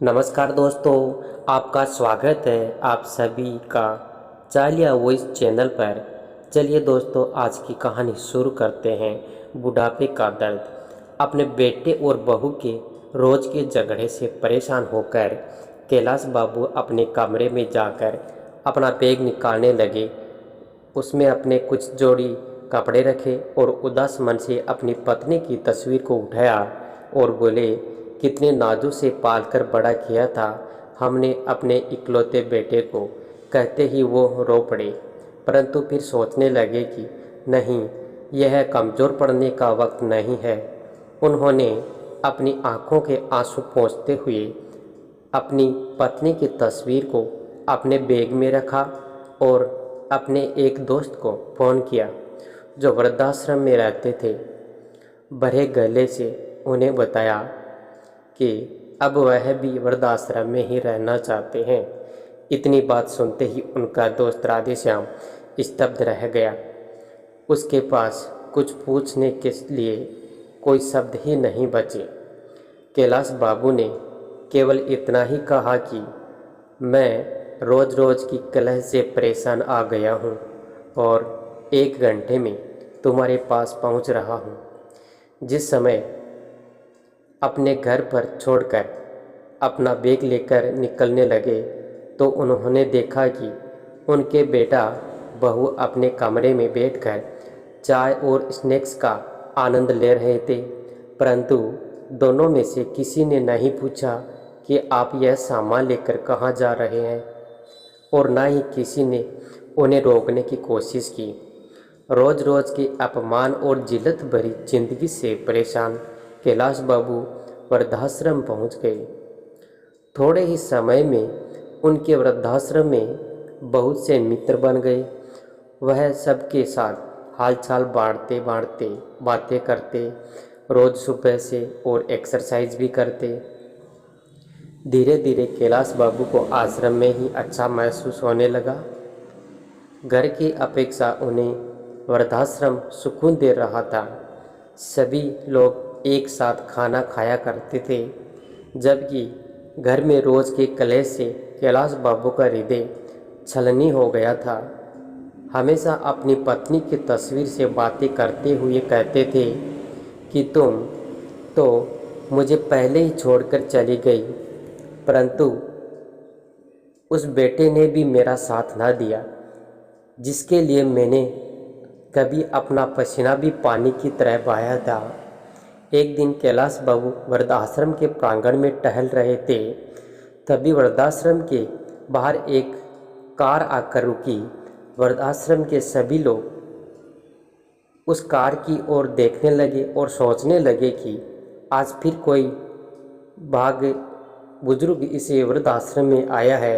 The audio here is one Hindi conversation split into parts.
नमस्कार दोस्तों, आपका स्वागत है आप सभी का चालिया वॉइस चैनल पर। चलिए दोस्तों, आज की कहानी शुरू करते हैं। बुढ़ापे का दर्द। अपने बेटे और बहू के रोज़ के झगड़े से परेशान होकर कैलाश बाबू अपने कमरे में जाकर अपना बैग निकालने लगे। उसमें अपने कुछ जोड़ी कपड़े रखे और उदास मन से अपनी पत्नी की तस्वीर को उठाया और बोले, कितने नाजुक से पालकर बड़ा किया था हमने अपने इकलौते बेटे को। कहते ही वो रो पड़े, परंतु फिर सोचने लगे कि नहीं, यह कमज़ोर पड़ने का वक्त नहीं है। उन्होंने अपनी आंखों के आंसू पोंछते हुए अपनी पत्नी की तस्वीर को अपने बैग में रखा और अपने एक दोस्त को फ़ोन किया जो वृद्धाश्रम में रहते थे। भरे गले से उन्हें बताया कि अब वह भी वृद्धाश्रम में ही रहना चाहते हैं। इतनी बात सुनते ही उनका दोस्त राधेश्याम स्तब्ध रह गया। उसके पास कुछ पूछने के लिए कोई शब्द ही नहीं बचे। कैलाश बाबू ने केवल इतना ही कहा कि मैं रोज़ रोज़ की कलह से परेशान आ गया हूँ और 1 घंटे में तुम्हारे पास पहुँच रहा हूँ। जिस समय अपने घर पर छोड़कर अपना बैग लेकर निकलने लगे तो उन्होंने देखा कि उनके बेटा बहू अपने कमरे में बैठकर चाय और स्नैक्स का आनंद ले रहे थे, परंतु दोनों में से किसी ने नहीं पूछा कि आप यह सामान लेकर कहाँ जा रहे हैं, और ना ही किसी ने उन्हें रोकने की कोशिश की। रोज़ रोज़ के अपमान और जिल्लत भरी जिंदगी से परेशान कैलाश बाबू वृद्धाश्रम पहुंच गए। थोड़े ही समय में उनके वृद्धाश्रम में बहुत से मित्र बन गए। वह सबके साथ हालचाल बांटते बांटते बातें करते, रोज़ सुबह से और एक्सरसाइज भी करते। धीरे धीरे कैलाश बाबू को आश्रम में ही अच्छा महसूस होने लगा। घर की अपेक्षा उन्हें वृद्धाश्रम सुकून दे रहा था। सभी लोग एक साथ खाना खाया करते थे, जबकि घर में रोज़ के कलह से कैलाश बाबू का हृदय छलनी हो गया था। हमेशा अपनी पत्नी की तस्वीर से बातें करते हुए कहते थे कि तुम तो मुझे पहले ही छोड़कर चली गई, परंतु उस बेटे ने भी मेरा साथ ना दिया जिसके लिए मैंने कभी अपना पसीना भी पानी की तरह बहाया था। एक दिन कैलाश बाबू वृद्धाश्रम के प्रांगण में टहल रहे थे, तभी वृद्धाश्रम के बाहर एक कार आकर रुकी। वृद्धाश्रम के सभी लोग उस कार की ओर देखने लगे और सोचने लगे कि आज फिर कोई भाग बुजुर्ग इसे वृद्धाश्रम में आया है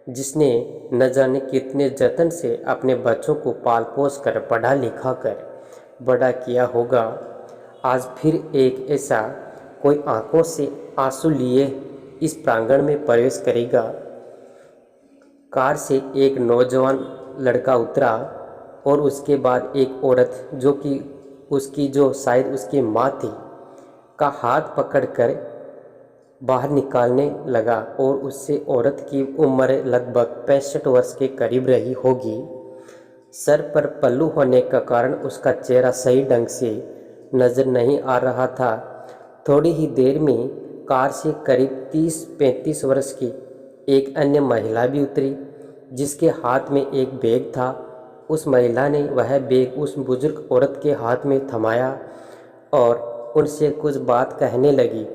जिसने न जाने कितने जतन से अपने बच्चों को पाल पोस कर पढ़ा लिखा कर बड़ा किया होगा। आज फिर एक ऐसा कोई आंखों से आंसू लिए इस प्रांगण में प्रवेश करेगा। कार से एक नौजवान लड़का उतरा और उसके बाद एक औरत जो कि उसकी जो शायद उसकी माँ थी का हाथ पकड़कर बाहर निकालने लगा और उससे औरत की उम्र लगभग 65 वर्ष के करीब रही होगी। सर पर पल्लू होने का कारण उसका चेहरा सही ढंग से नज़र नहीं आ रहा था। थोड़ी ही देर में कार से करीब 30-35 वर्ष की एक अन्य महिला भी उतरी जिसके हाथ में एक बैग था। उस महिला ने वह बैग उस बुजुर्ग औरत के हाथ में थमाया और उनसे कुछ बात कहने लगी।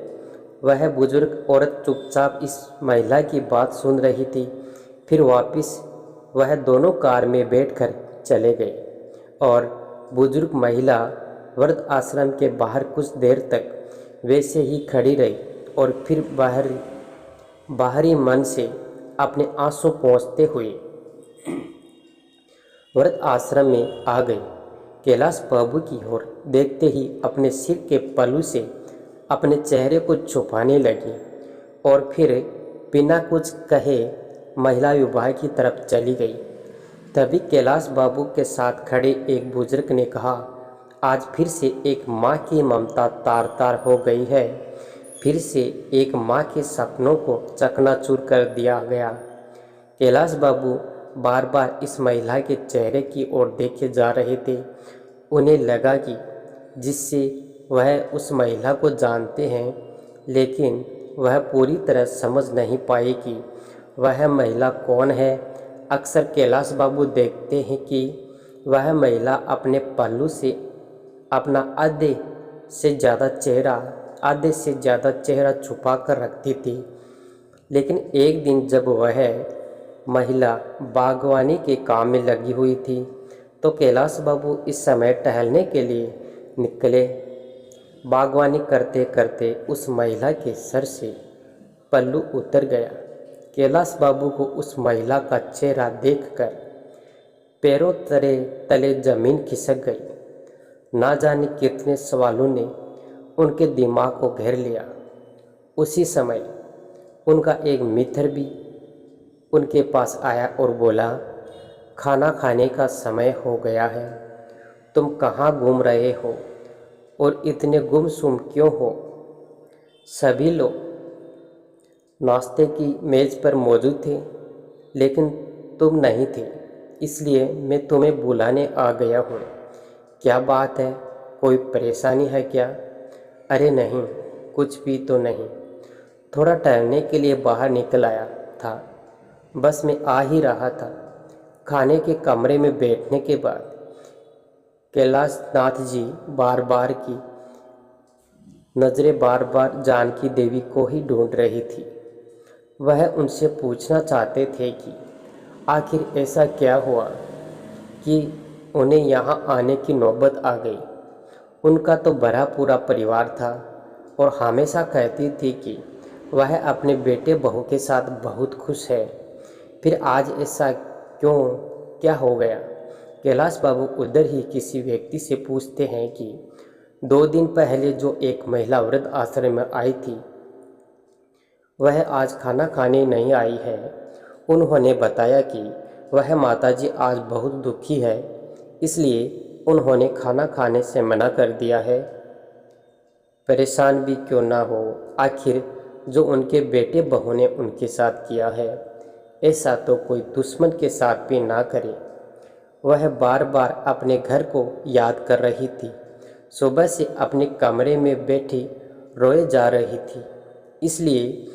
वह बुजुर्ग औरत चुपचाप इस महिला की बात सुन रही थी। फिर वापस वह दोनों कार में बैठकर चले गए और बुजुर्ग महिला वृद्ध आश्रम के बाहर कुछ देर तक वैसे ही खड़ी रही और फिर बाहरी मन से अपने आंसू पोंछते हुए वृद्ध आश्रम में आ गई। कैलाश बाबू की ओर देखते ही अपने सिर के पल्लू से अपने चेहरे को छुपाने लगी और फिर बिना कुछ कहे महिला विभाग की तरफ चली गई। तभी कैलाश बाबू के साथ खड़े एक बुजुर्ग ने कहा, आज फिर से एक माँ की ममता तार तार हो गई है। फिर से एक माँ के सपनों को चकनाचूर कर दिया गया। कैलाश बाबू बार बार इस महिला के चेहरे की ओर देखे जा रहे थे। उन्हें लगा कि जिससे वह उस महिला को जानते हैं, लेकिन वह पूरी तरह समझ नहीं पाए कि वह महिला कौन है। अक्सर कैलाश बाबू देखते हैं कि वह महिला अपने पल्लू से अपना आधे से ज़्यादा चेहरा छुपा कर रखती थी। लेकिन एक दिन जब वह महिला बागवानी के काम में लगी हुई थी, तो कैलाश बाबू इस समय टहलने के लिए निकले। बागवानी करते करते उस महिला के सर से पल्लू उतर गया। कैलाश बाबू को उस महिला का चेहरा देखकर पैरों तले जमीन खिसक गई। ना जाने कितने सवालों ने उनके दिमाग को घेर लिया। उसी समय उनका एक मित्र भी उनके पास आया और बोला, खाना खाने का समय हो गया है, तुम कहाँ घूम रहे हो और इतने गुमसुम क्यों हो? सभी लोग नाश्ते की मेज़ पर मौजूद थे, लेकिन तुम नहीं थे, इसलिए मैं तुम्हें बुलाने आ गया हूँ। क्या बात है, कोई परेशानी है क्या? अरे नहीं, कुछ भी तो नहीं, थोड़ा टहलने के लिए बाहर निकल आया था, बस मैं आ ही रहा था। खाने के कमरे में बैठने के बाद कैलाश नाथ जी की नज़रें बार बार जानकी देवी को ही ढूंढ रही थी। वह उनसे पूछना चाहते थे कि आखिर ऐसा क्या हुआ कि उन्हें यहाँ आने की नौबत आ गई। उनका तो भरा पूरा परिवार था और हमेशा कहती थी कि वह अपने बेटे बहू के साथ बहुत खुश है, फिर आज ऐसा क्यों, क्या हो गया? कैलाश बाबू उधर ही किसी व्यक्ति से पूछते हैं कि 2 दिन पहले जो एक महिला वृद्ध आश्रम में आई थी, वह आज खाना खाने नहीं आई है। उन्होंने बताया कि वह माताजी आज बहुत दुखी है, इसलिए उन्होंने खाना खाने से मना कर दिया है। परेशान भी क्यों ना हो, आखिर जो उनके बेटे बहू ने उनके साथ किया है, ऐसा तो कोई दुश्मन के साथ भी ना करे। वह बार बार अपने घर को याद कर रही थी। सुबह से अपने कमरे में बैठी रोए जा रही थी, इसलिए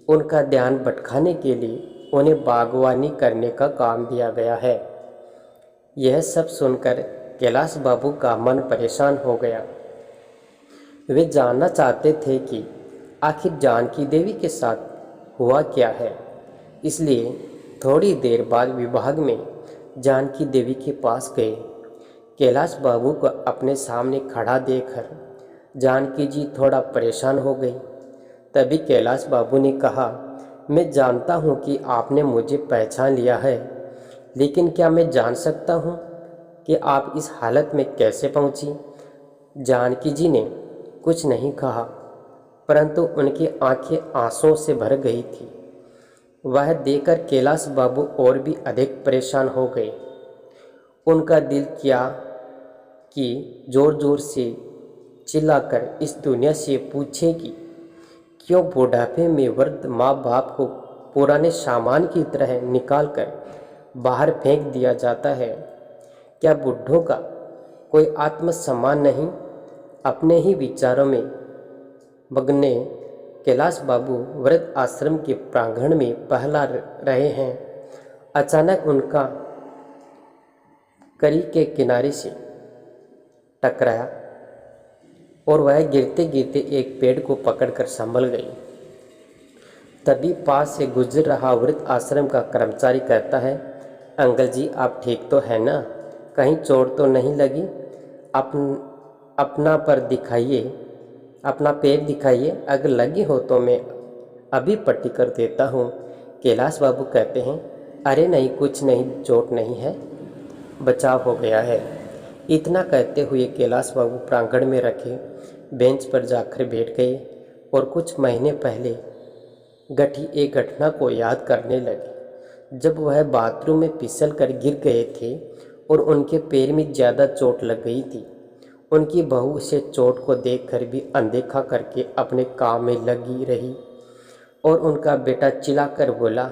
उनका ध्यान भटकाने के लिए उन्हें बागवानी करने का काम दिया गया है। यह सब सुनकर कैलाश बाबू का मन परेशान हो गया। वे जानना चाहते थे कि आखिर जानकी देवी के साथ हुआ क्या है, इसलिए थोड़ी देर बाद विभाग में जानकी देवी के पास गए। कैलाश बाबू को अपने सामने खड़ा देखकर जानकी जी थोड़ा परेशान हो गई। तभी कैलाश बाबू ने कहा, मैं जानता हूँ कि आपने मुझे पहचान लिया है, लेकिन क्या मैं जान सकता हूँ कि आप इस हालत में कैसे पहुँची? जानकी जी ने कुछ नहीं कहा, परंतु उनकी आंखें आंसुओं से भर गई थी। वह देखकर कैलाश बाबू और भी अधिक परेशान हो गए। उनका दिल किया कि जोर जोर से चिल्लाकर इस दुनिया से पूछे कि क्यों बुढ़ापे में वृद्ध माँ बाप को पुराने सामान की तरह निकालकर बाहर फेंक दिया जाता है? क्या बुढ़ों का कोई आत्मसम्मान नहीं? अपने ही विचारों में मग्न कैलाश बाबू वृद्ध आश्रम के प्रांगण में टहला रहे हैं। अचानक उनका करी के किनारे से टकराया और वह गिरते गिरते एक पेड़ को पकड़कर संभल गई। तभी पास से गुजर रहा वृद्ध आश्रम का कर्मचारी कहता है, अंकल जी आप ठीक तो है ना? कहीं चोट तो नहीं लगी? अपना पैर दिखाइए, अगर लगी हो तो मैं अभी पट्टी कर देता हूँ। कैलाश बाबू कहते हैं, अरे नहीं, कुछ नहीं, चोट नहीं है, बचाव हो गया है। इतना कहते हुए कैलाश बाबू प्रांगण में रखे बेंच पर जाकर बैठ गए और कुछ महीने पहले घटी एक घटना को याद करने लगे। जब वह बाथरूम में फिसल कर गिर गए थे और उनके पैर में ज़्यादा चोट लग गई थी। उनकी बहू से चोट को देखकर भी अनदेखा करके अपने काम में लगी रही और उनका बेटा चिल्लाकर बोला,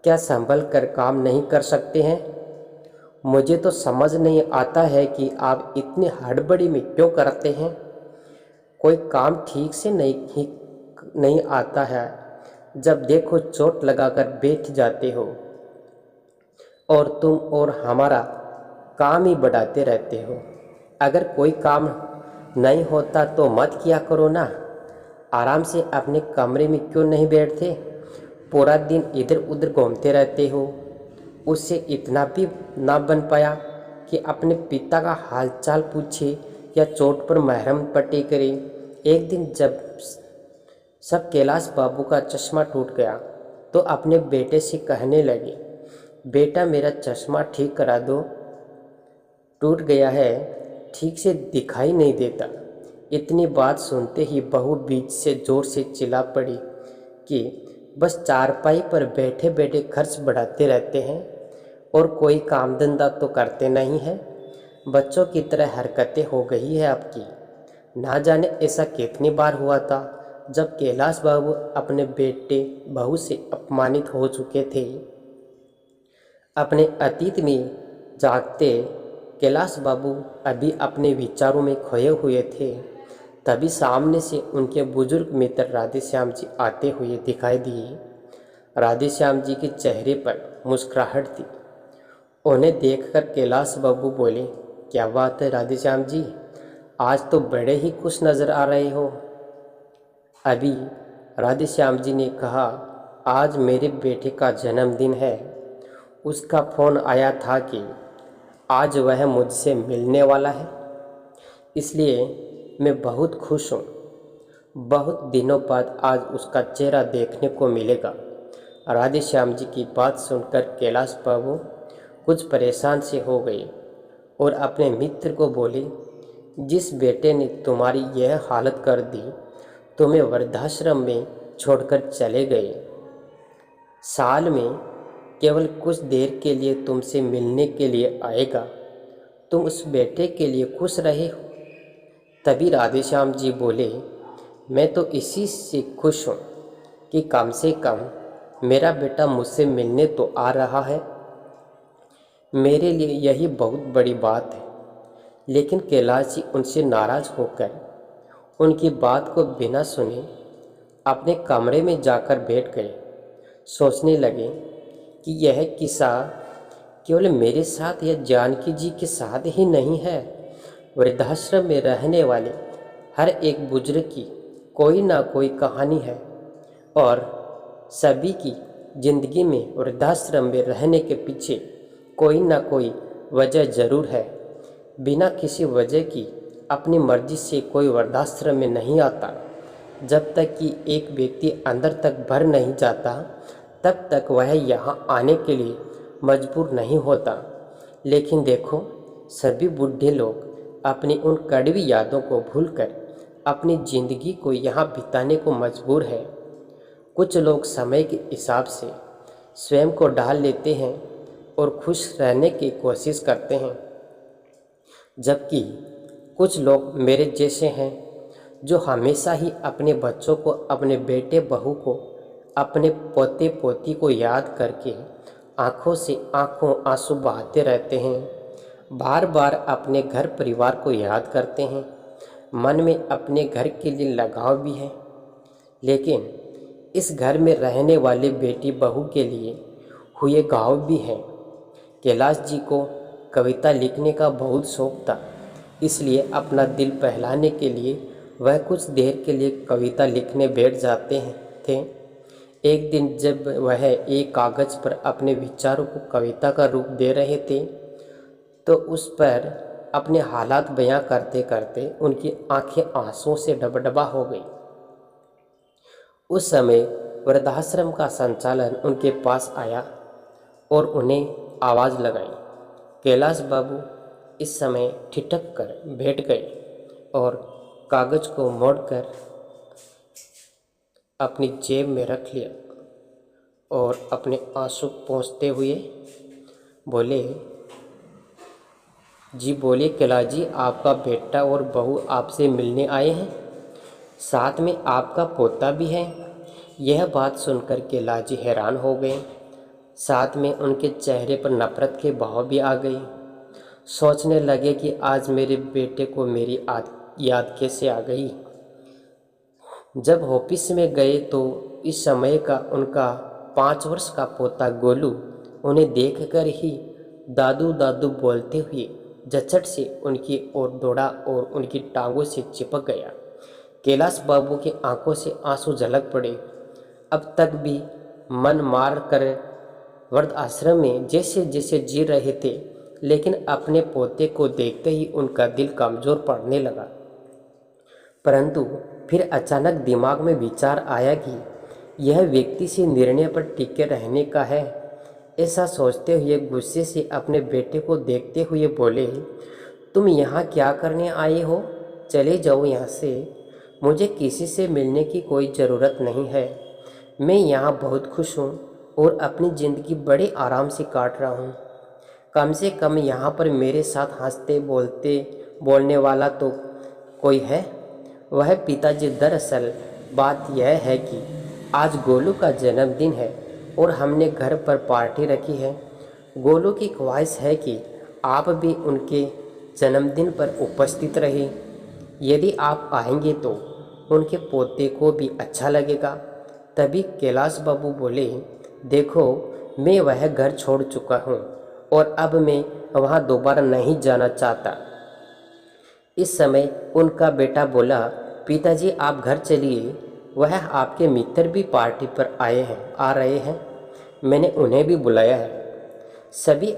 क्या संभल कर काम नहीं कर सकते हैं? मुझे तो समझ नहीं आता है कि आप इतनी हड़बड़ी में क्यों करते हैं। कोई काम ठीक से नहीं आता है। जब देखो चोट लगाकर बैठ जाते हो और तुम और हमारा काम ही बढ़ाते रहते हो। अगर कोई काम नहीं होता तो मत किया करो ना। आराम से अपने कमरे में क्यों नहीं बैठते? पूरा दिन इधर उधर घूमते रहते हो। उससे इतना भी ना बन पाया कि अपने पिता का हालचाल पूछे या चोट पर महरम पट्टी करे। एक दिन जब सब कैलाश बाबू का चश्मा टूट गया तो अपने बेटे से कहने लगे, बेटा मेरा चश्मा ठीक करा दो, टूट गया है, ठीक से दिखाई नहीं देता। इतनी बात सुनते ही बहू बीच से जोर से चिल्ला पड़ी कि बस चारपाई पर बैठे बैठे खर्च बढ़ाते रहते हैं और कोई काम धंधा तो करते नहीं हैं। बच्चों की तरह हरकतें हो गई है आपकी। ना जाने ऐसा कितनी बार हुआ था जब कैलाश बाबू अपने बेटे बहू से अपमानित हो चुके थे। अपने अतीत में जागते कैलाश बाबू अभी अपने विचारों में खोए हुए थे। तभी सामने से उनके बुजुर्ग मित्र राधेश्याम जी आते हुए दिखाई दिए। राधेश्याम जी के चेहरे पर मुस्कुराहट थी। उन्हें देखकर कैलाश बाबू बोले, क्या बात है राधेश्याम जी, आज तो बड़े ही खुश नज़र आ रहे हो। अभी राधेश्याम जी ने कहा, आज मेरे बेटे का जन्मदिन है। उसका फ़ोन आया था कि आज वह मुझसे मिलने वाला है, इसलिए मैं बहुत खुश हूँ। बहुत दिनों बाद आज उसका चेहरा देखने को मिलेगा। राधेश्याम जी की बात सुनकर कैलाश बाबू कुछ परेशान से हो गए और अपने मित्र को बोले, जिस बेटे ने तुम्हारी यह हालत कर दी, तुम्हें वृद्धाश्रम में छोड़कर चले गए। साल में केवल कुछ देर के लिए तुमसे मिलने के लिए आएगा। तुम उस बेटे के लिए खुश रहे हो। तभी राधेश्याम जी बोले, मैं तो इसी से खुश हूँ कि कम से कम मेरा बेटा मुझसे मिलने तो आ रहा है। मेरे लिए यही बहुत बड़ी बात है। लेकिन कैलाश जी उनसे नाराज़ होकर उनकी बात को बिना सुने अपने कमरे में जाकर बैठ गए। सोचने लगे कि यह किस्सा केवल मेरे साथ या जानकी जी के साथ ही नहीं है। वृद्धाश्रम में रहने वाले हर एक बुजुर्ग की कोई ना कोई कहानी है और सभी की जिंदगी में वृद्धाश्रम में रहने के पीछे कोई ना कोई वजह ज़रूर है। बिना किसी वजह की अपनी मर्जी से कोई वृद्धाश्रम में नहीं आता। जब तक कि एक व्यक्ति अंदर तक भर नहीं जाता तब तक वह यहाँ आने के लिए मजबूर नहीं होता। लेकिन देखो, सभी बूढ़े लोग अपनी उन कड़वी यादों को भूलकर अपनी ज़िंदगी को यहाँ बिताने को मजबूर है। कुछ लोग समय के हिसाब से स्वयं को ढाल लेते हैं और खुश रहने की कोशिश करते हैं, जबकि कुछ लोग मेरे जैसे हैं जो हमेशा ही अपने बच्चों को, अपने बेटे बहू को, अपने पोते पोती को याद करके आँखों से आँखों आंसू बहाते रहते हैं। बार बार अपने घर परिवार को याद करते हैं। मन में अपने घर के लिए लगाव भी है, लेकिन इस घर में रहने वाले बेटी बहू के लिए हुए घाव भी है। कैलाश जी को कविता लिखने का बहुत शौक था, इसलिए अपना दिल बहलाने के लिए वह कुछ देर के लिए कविता लिखने बैठ जाते थे। एक दिन जब वह एक कागज़ पर अपने विचारों को कविता का रूप दे रहे थे तो उस पर अपने हालात बयां करते करते उनकी आंखें आंसुओं से डबडबा हो गई। उस समय वृद्धाश्रम का संचालन उनके पास आया और उन्हें आवाज़ लगाई। कैलाश बाबू इस समय ठिठक कर बैठ गए और कागज़ को मोड़कर अपनी जेब में रख लिया और अपने आंसू पोंछते हुए बोले, जी बोले कैलाश जी, आपका बेटा और बहू आपसे मिलने आए हैं, साथ में आपका पोता भी है। यह बात सुनकर कैलाश जी हैरान हो गए। साथ में उनके चेहरे पर नफरत के भाव भी आ गए। सोचने लगे कि आज मेरे बेटे को मेरी याद कैसे आ गई। जब ऑफिस में गए तो इस समय का उनका 5 वर्ष का पोता गोलू उन्हें देखकर ही दादू दादू बोलते हुए झचट से उनकी ओर दौड़ा और उनकी टांगों से चिपक गया। कैलाश बाबू की आंखों से आंसू झलक पड़े। अब तक भी मन मार कर वृद्ध आश्रम में जैसे जैसे जी रहे थे, लेकिन अपने पोते को देखते ही उनका दिल कमज़ोर पड़ने लगा। परंतु फिर अचानक दिमाग में विचार आया कि यह व्यक्ति से निर्णय पर टिके रहने का है। ऐसा सोचते हुए गुस्से से अपने बेटे को देखते हुए बोले, तुम यहाँ क्या करने आए हो? चले जाओ यहाँ से। मुझे किसी से मिलने की कोई ज़रूरत नहीं है। मैं यहाँ बहुत खुश हूँ और अपनी ज़िंदगी बड़े आराम से काट रहा हूँ। कम से कम यहाँ पर मेरे साथ हंसते बोलने वाला तो कोई है। वह पिताजी, दरअसल बात यह है कि आज गोलू का जन्मदिन है और हमने घर पर पार्टी रखी है। गोलू की ख्वाहिश है कि आप भी उनके जन्मदिन पर उपस्थित रहे। यदि आप आएंगे तो उनके पोते को भी अच्छा लगेगा। तभी कैलाश बाबू बोले, देखो मैं वह घर छोड़ चुका हूँ और अब मैं वहाँ दोबारा नहीं जाना चाहता। इस समय उनका बेटा बोला, पिताजी आप घर चलिए, वह आपके मित्र भी पार्टी पर आ रहे हैं। मैंने उन्हें भी बुलाया है। सभी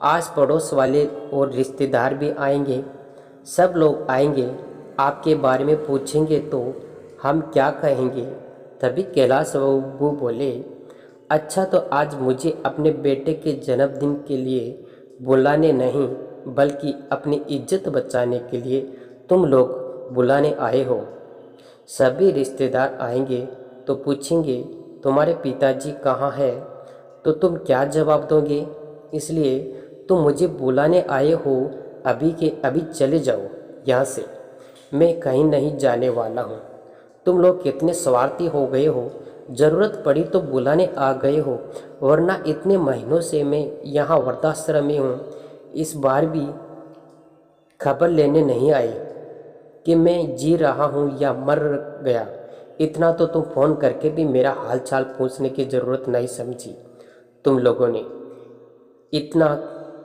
आस पड़ोस वाले और रिश्तेदार भी आएंगे। सब लोग आएंगे, आपके बारे में पूछेंगे तो हम क्या कहेंगे? तभी कैलाश बाबू बोले, अच्छा तो आज मुझे अपने बेटे के जन्मदिन के लिए बुलाने नहीं बल्कि अपनी इज्जत बचाने के लिए तुम लोग बुलाने आए हो। सभी रिश्तेदार आएंगे तो पूछेंगे तुम्हारे पिताजी कहाँ हैं, तो तुम क्या जवाब दोगे? इसलिए तुम मुझे बुलाने आए हो, अभी के अभी चले जाओ यहाँ से। मैं कहीं नहीं जाने वाला हूँ। तुम लोग कितने स्वार्थी हो गए हो, ज़रूरत पड़ी तो बुलाने आ गए हो, वरना इतने महीनों से मैं यहाँ वृद्धाश्रम में हूँ। इस बार भी खबर लेने नहीं आए कि मैं जी रहा हूँ या मर गया। इतना तो तुम फ़ोन करके भी मेरा हाल चाल पूछने की ज़रूरत नहीं समझी। तुम लोगों ने इतना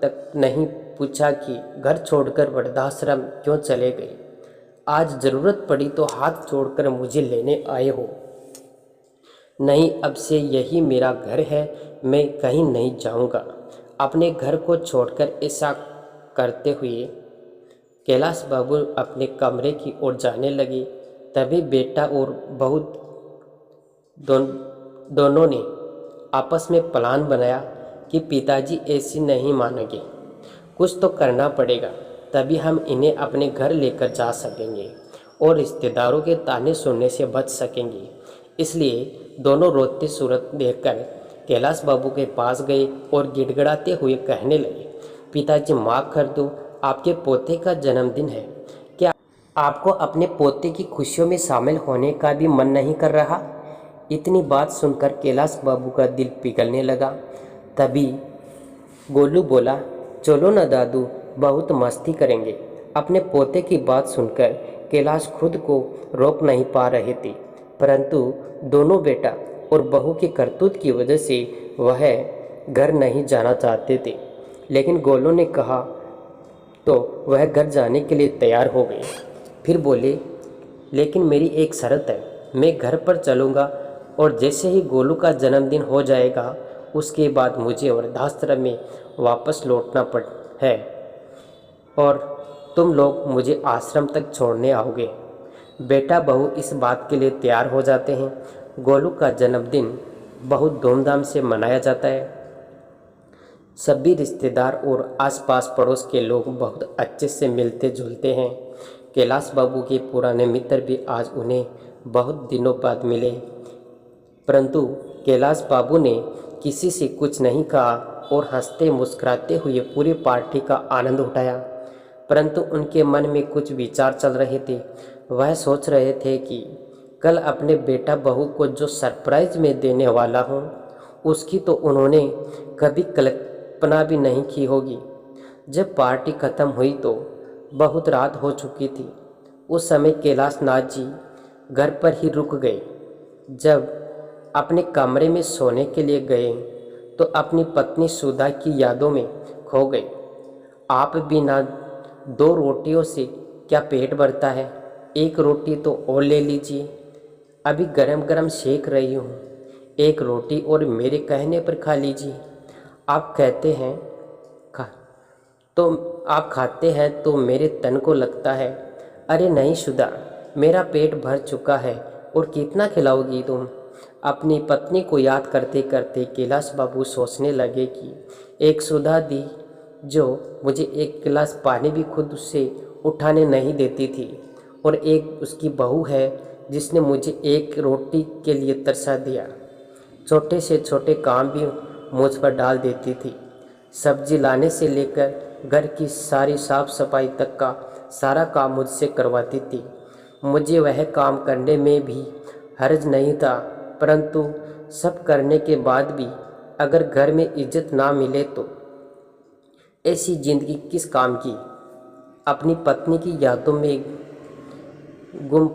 तक नहीं पूछा कि घर छोड़कर वृद्धाश्रम क्यों चले गए। आज ज़रूरत पड़ी तो हाथ जोड़कर मुझे लेने आए हो। नहीं, अब से यही मेरा घर है, मैं कहीं नहीं जाऊंगा। अपने घर को छोड़कर ऐसा करते हुए कैलाश बाबू अपने कमरे की ओर जाने लगे। तभी बेटा और बहू दोनों ने आपस में प्लान बनाया कि पिताजी ऐसी नहीं मानेंगे, कुछ तो करना पड़ेगा, तभी हम इन्हें अपने घर लेकर जा सकेंगे और रिश्तेदारों के ताने सुनने से बच सकेंगे। इसलिए दोनों रोते सूरत देखकर कैलाश बाबू के पास गए और गिड़गिड़ाते हुए कहने लगे, पिताजी माफ़ कर दो, आपके पोते का जन्मदिन है। क्या आपको अपने पोते की खुशियों में शामिल होने का भी मन नहीं कर रहा? इतनी बात सुनकर कैलाश बाबू का दिल पिघलने लगा। तभी गोलू बोला, चलो ना दादू, बहुत मस्ती करेंगे। अपने पोते की बात सुनकर कैलाश खुद को रोक नहीं पा रहे थे, परंतु दोनों बेटा और बहू की करतूत की वजह से वह घर नहीं जाना चाहते थे। लेकिन गोलू ने कहा तो वह घर जाने के लिए तैयार हो गए। फिर बोले, लेकिन मेरी एक शर्त है, मैं घर पर चलूँगा और जैसे ही गोलू का जन्मदिन हो जाएगा उसके बाद मुझे वृद्धाश्रम में वापस लौटना है और तुम लोग मुझे आश्रम तक छोड़ने आओगे। बेटा बहू इस बात के लिए तैयार हो जाते हैं। गोलू का जन्मदिन बहुत धूमधाम से मनाया जाता है। सभी रिश्तेदार और आसपास पड़ोस के लोग बहुत अच्छे से मिलते जुलते हैं। कैलाश बाबू के पुराने मित्र भी आज उन्हें बहुत दिनों बाद मिले, परंतु कैलाश बाबू ने किसी से कुछ नहीं कहा और हंसते मुस्कुराते हुए पूरी पार्टी का आनंद उठाया। परंतु उनके मन में कुछ विचार चल रहे थे। वह सोच रहे थे कि कल अपने बेटा बहू को जो सरप्राइज में देने वाला हूँ, उसकी तो उन्होंने कभी कल्पना भी नहीं की होगी। जब पार्टी खत्म हुई तो बहुत रात हो चुकी थी। उस समय कैलाश नाथ जी घर पर ही रुक गए। जब अपने कमरे में सोने के लिए गए तो अपनी पत्नी सुधा की यादों में खो गए। आप बिना 2 रोटियों से क्या पेट भरता है? 1 रोटी तो और ले लीजिए, अभी गरम गरम सेक रही हूँ। 1 रोटी और मेरे कहने पर खा लीजिए। आप कहते हैं खा तो आप खाते हैं तो मेरे तन को लगता है। अरे नहीं सुधा, मेरा पेट भर चुका है और कितना खिलाओगी तुम? अपनी पत्नी को याद करते करते कैलाश बाबू सोचने लगे कि एक सुधा दी जो मुझे 1 गिलास पानी भी खुद उससे उठाने नहीं देती थी, और एक उसकी बहू है जिसने मुझे 1 रोटी के लिए तरसा दिया। छोटे से छोटे काम भी मुझ पर डाल देती थी। सब्जी लाने से लेकर घर की सारी साफ सफाई तक का सारा काम मुझसे करवाती थी। मुझे वह काम करने में भी हर्ज नहीं था, परंतु सब करने के बाद भी अगर घर में इज्जत ना मिले तो ऐसी जिंदगी किस काम की? अपनी पत्नी की यादों में गुम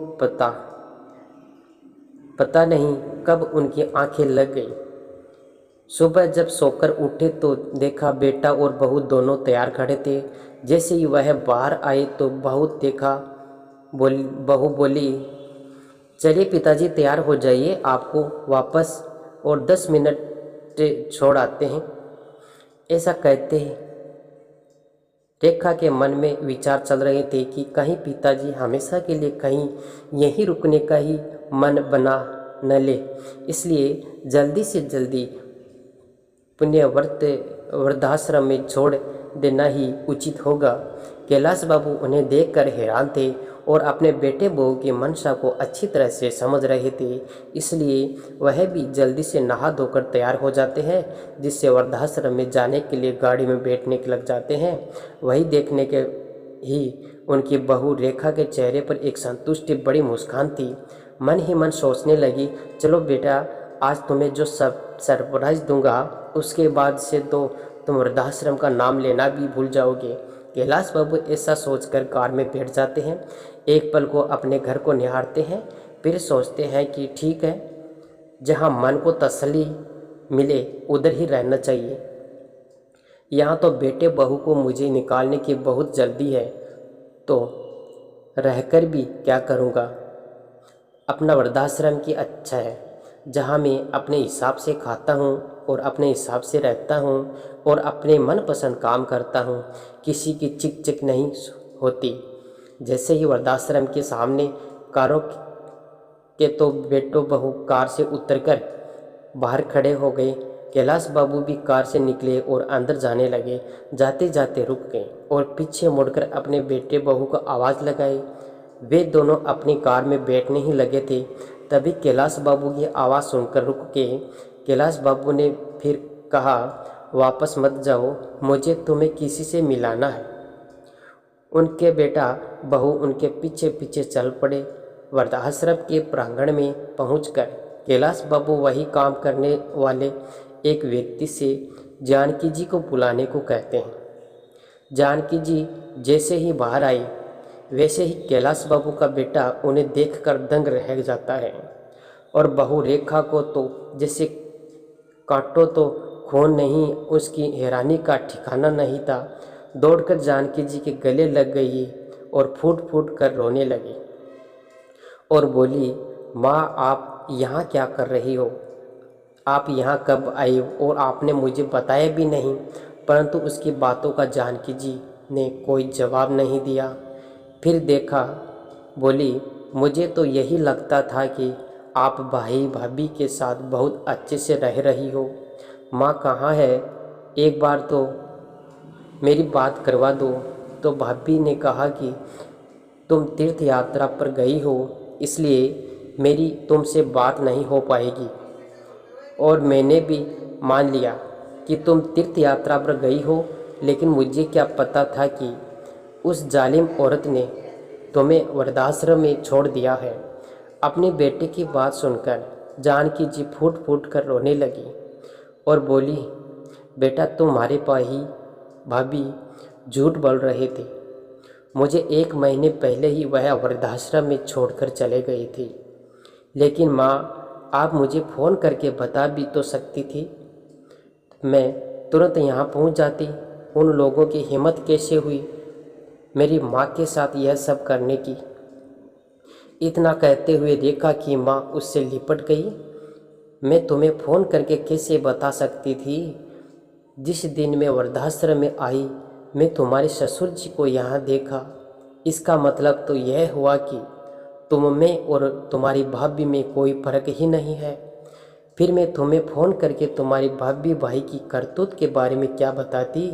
पता नहीं कब उनकी आंखें लग गई। सुबह जब सोकर उठे तो देखा बेटा और बहू दोनों तैयार खड़े थे। जैसे ही वह बाहर आए तो बहू बोली, चलिए पिताजी तैयार हो जाइए, आपको वापस और 10 मिनट छोड़ आते हैं। ऐसा कहते ही रेखा के मन में विचार चल रहे थे कि कहीं पिताजी हमेशा के लिए कहीं यहीं रुकने का ही मन बना न ले, इसलिए जल्दी से जल्दी वृद्धाश्रम में छोड़ देना ही उचित होगा। कैलाश बाबू उन्हें देखकर हैरान थे और अपने बेटे बहू की मंशा को अच्छी तरह से समझ रहे थे, इसलिए वह भी जल्दी से नहा धोकर तैयार हो जाते हैं, जिससे वृद्धाश्रम में जाने के लिए गाड़ी में बैठने के लग जाते हैं। वही देखने के ही उनकी बहू रेखा के चेहरे पर एक संतुष्टि बड़ी मुस्कान थी। मन ही मन सोचने लगी, चलो बेटा, आज तुम्हें जो सब सरप्राइज दूंगा उसके बाद से तो तुम वृद्धाश्रम का नाम लेना भी भूल जाओगे। कैलाश बाबू ऐसा सोचकर कार में बैठ जाते हैं। एक पल को अपने घर को निहारते हैं, फिर सोचते हैं कि ठीक है, जहां मन को तसल्ली मिले उधर ही रहना चाहिए। यहाँ तो बेटे बहू को मुझे निकालने की बहुत जल्दी है, तो रहकर भी क्या करूँगा। अपना वृद्धाश्रम की अच्छा है, जहाँ मैं अपने हिसाब से खाता हूँ और अपने हिसाब से रहता हूँ और अपने मनपसंद काम करता हूँ, किसी की चिक चिक नहीं होती। जैसे ही वृद्धाश्रम के सामने कारों के तो बेटो बहू कार से उतरकर बाहर खड़े हो गए। कैलाश बाबू भी कार से निकले और अंदर जाने लगे। जाते जाते रुक गए और पीछे मुड़कर अपने बेटे बहू को आवाज़ लगाई। वे दोनों अपनी कार में बैठने ही लगे थे, तभी कैलाश बाबू की आवाज़ सुनकर रुक गए। कैलाश बाबू ने फिर कहा, वापस मत जाओ, मुझे तुम्हें किसी से मिलाना है। उनके बेटा बहू उनके पीछे पीछे चल पड़े। वृद्धाश्रम के प्रांगण में पहुंचकर कैलाश बाबू वही काम करने वाले एक व्यक्ति से जानकी जी को बुलाने को कहते हैं। जानकी जी जैसे ही बाहर आई, वैसे ही कैलाश बाबू का बेटा उन्हें देखकर दंग रह जाता है, और बहू रेखा को तो जैसे काटो तो खून नहीं, उसकी हैरानी का ठिकाना नहीं था। दौड़कर जानकी जी के गले लग गई और फूट फूट कर रोने लगी और बोली, माँ आप यहाँ क्या कर रही हो? आप यहाँ कब आई और आपने मुझे बताया भी नहीं। परंतु उसकी बातों का जानकी जी ने कोई जवाब नहीं दिया। फिर देखा, बोली, मुझे तो यही लगता था कि आप भाई भाभी के साथ बहुत अच्छे से रह रही हो। माँ कहाँ है? एक बार तो मेरी बात करवा दो। तो भाभी ने कहा कि तुम तीर्थ यात्रा पर गई हो, इसलिए मेरी तुमसे बात नहीं हो पाएगी। और मैंने भी मान लिया कि तुम तीर्थ यात्रा पर गई हो, लेकिन मुझे क्या पता था कि उस जालिम औरत ने तुम्हें वृद्धाश्रम में छोड़ दिया है। अपने बेटे की बात सुनकर जानकी जी फूट फूट कर रोने लगी और बोली, बेटा तुम्हारे भाभी झूठ बोल रहे थे। मुझे 1 महीने पहले ही वह वृद्धाश्रम में छोड़कर चले गई थी। लेकिन माँ, आप मुझे फ़ोन करके बता भी तो सकती थी, मैं तुरंत यहाँ पहुँच जाती। उन लोगों की हिम्मत कैसे हुई मेरी माँ के साथ यह सब करने की। इतना कहते हुए रेखा की माँ उससे लिपट गई। मैं तुम्हें फ़ोन करके कैसे बता सकती थी? जिस दिन मैं वृद्धाश्रम में आई, मैं तुम्हारे ससुर जी को यहाँ देखा। इसका मतलब तो यह हुआ कि तुम में और तुम्हारी भाभी में कोई फर्क ही नहीं है। फिर मैं तुम्हें फ़ोन करके तुम्हारी भाभी भाई की करतूत के बारे में क्या बताती?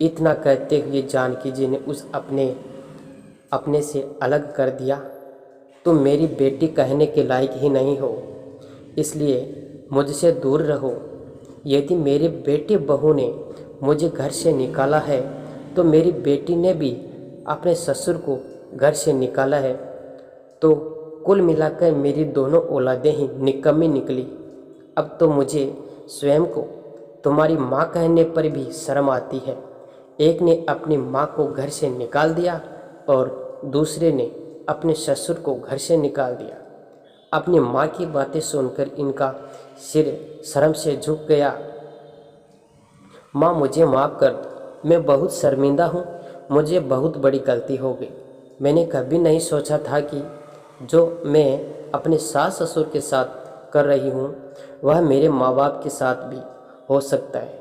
इतना कहते हुए जानकी जी ने उस अपने से अलग कर दिया। तुम मेरी बेटी कहने के लायक ही नहीं हो, इसलिए मुझसे दूर रहो। यदि मेरे बेटे बहू ने मुझे घर से निकाला है तो मेरी बेटी ने भी अपने ससुर को घर से निकाला है। तो कुल मिलाकर मेरी दोनों औलादें ही निकम्मी निकली। अब तो मुझे स्वयं को तुम्हारी माँ कहने पर भी शर्म आती है। एक ने अपनी माँ को घर से निकाल दिया और दूसरे ने अपने ससुर को घर से निकाल दिया। अपनी माँ की बातें सुनकर इनका सिर शर्म से झुक गया। माँ, मुझे माफ़ कर दो, मैं बहुत शर्मिंदा हूँ। मुझे बहुत बड़ी गलती हो गई। मैंने कभी नहीं सोचा था कि जो मैं अपने सास ससुर के साथ कर रही हूँ वह मेरे माँ बाप के साथ भी हो सकता है।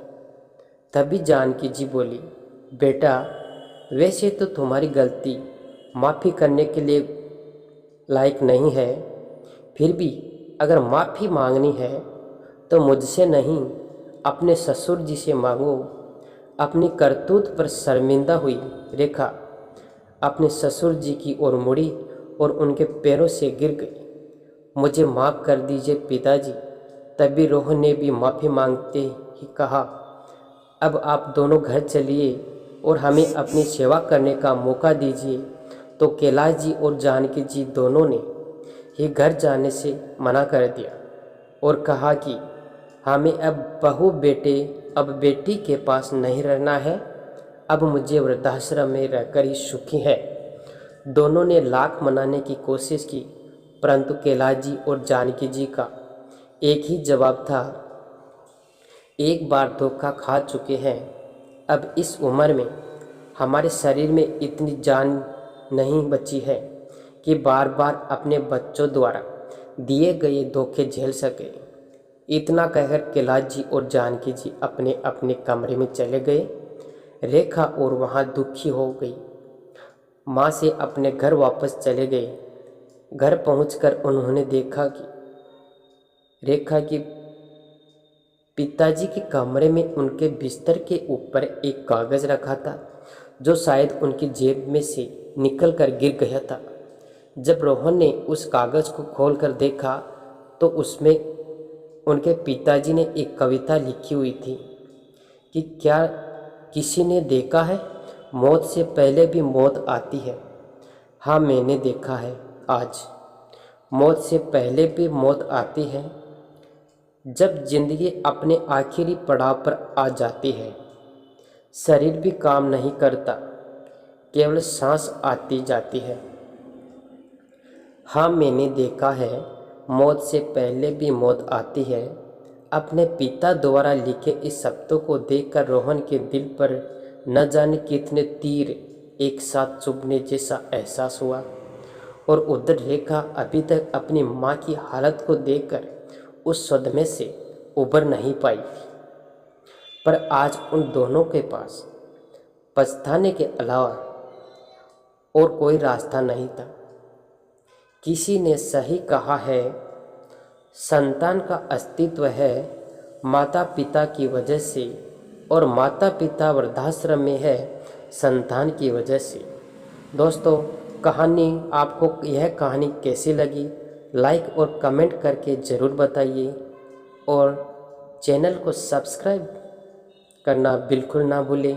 तभी जानकी जी बोली, बेटा, वैसे तो तुम्हारी गलती माफ़ी करने के लिए लायक नहीं है, फिर भी अगर माफ़ी मांगनी है तो मुझसे नहीं, अपने ससुर जी से मांगो। अपनी करतूत पर शर्मिंदा हुई रेखा अपने ससुर जी की ओर मुड़ी और उनके पैरों से गिर गई। मुझे माफ़ कर दीजिए पिताजी। तभी रोहन ने भी माफ़ी मांगते ही कहा, अब आप दोनों घर चलिए और हमें अपनी सेवा करने का मौका दीजिए। तो कैलाश जी और जानकी जी दोनों ने ही घर जाने से मना कर दिया और कहा कि हमें अब बेटी के पास नहीं रहना है। अब मुझे वृद्धाश्रम में रहकर ही सुखी है। दोनों ने लाख मनाने की कोशिश की, परंतु कैलाश जी और जानकी जी का एक ही जवाब था, एक बार धोखा खा चुके हैं। अब इस उम्र में हमारे शरीर में इतनी जान नहीं बची है कि बार बार अपने बच्चों द्वारा दिए गए धोखे झेल सके। इतना कहकर कैलाश जी और जानकी जी अपने अपने कमरे में चले गए। रेखा और वहाँ दुखी हो गई। माँ से अपने घर वापस चले गए। घर पहुंचकर उन्होंने देखा कि रेखा की पिताजी के कमरे में उनके बिस्तर के ऊपर एक कागज़ रखा था जो शायद उनकी जेब में से निकलकर गिर गया था। जब रोहन ने उस कागज़ को खोलकर देखा तो उसमें उनके पिताजी ने एक कविता लिखी हुई थी कि क्या किसी ने देखा है, मौत से पहले भी मौत आती है। हाँ, मैंने देखा है आज। मौत से पहले भी मौत आती है। जब जिंदगी अपने आखिरी पड़ाव पर आ जाती है, शरीर भी काम नहीं करता, केवल सांस आती जाती है। हाँ, मैंने देखा है, मौत से पहले भी मौत आती है। अपने पिता द्वारा लिखे इस शब्दों को देखकर रोहन के दिल पर न जाने कितने तीर एक साथ चुभने जैसा एहसास हुआ। और उधर रेखा अभी तक अपनी माँ की हालत को देखकर उस सदमे से उबर नहीं पाई। पर आज उन दोनों के पास पछताने के अलावा और कोई रास्ता नहीं था। किसी ने सही कहा है, संतान का अस्तित्व है माता पिता की वजह से और माता पिता वृद्धाश्रम में है संतान की वजह से। दोस्तों, आपको यह कहानी कैसी लगी, लाइक और कमेंट करके ज़रूर बताइए और चैनल को सब्सक्राइब करना बिल्कुल ना भूलें।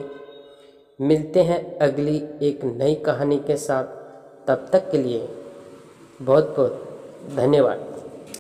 मिलते हैं अगली एक नई कहानी के साथ। तब तक के लिए बहुत बहुत धन्यवाद।